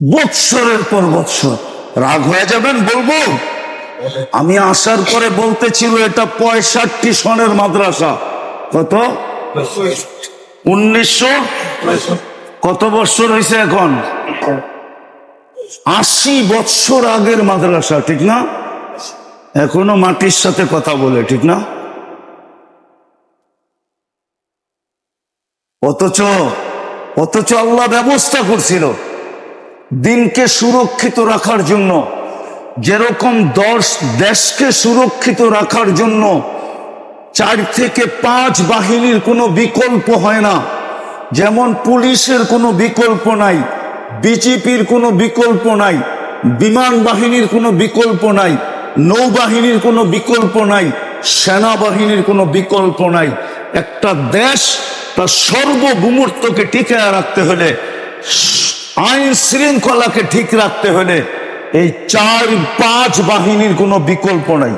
বৎসরের পর বৎসর। রাগ হয়ে যাবেন বলবো, আমি আসার পরে বলতেছিল এটা 65 সনের মাদ্রাসা। কত? 1900 কত বৎসর হয়েছে এখন? 80 বৎসর আগের মাদ্রাসা, ঠিক না? এখনো মাটির সাথে কথা বলে, ঠিক না? অথচ আল্লাহ ব্যবস্থা করছিল দিনকে সুরক্ষিত রাখার জন্য। যেরকম দেশকে সুরক্ষিত রাখার জন্য 4 থেকে 5 বাহিনীর কোনো বিকল্প হয় না। যেমন পুলিশের কোনো বিকল্প নাই, বিজেপির কোনো বিকল্প নাই, বিমান বাহিনীর কোনো বিকল্প নাই, নৌবাহিনীর কোনো বিকল্প নাই, সেনাবাহিনীর কোনো বিকল্প নাই। একটা দেশ তার সর্বভূমত্বকে টিকায় রাখতে হলে, আইন শৃঙ্খলাকে ঠিক রাখতে হলে এই 4-5 বাহিনীর কোনো বিকল্প নাই।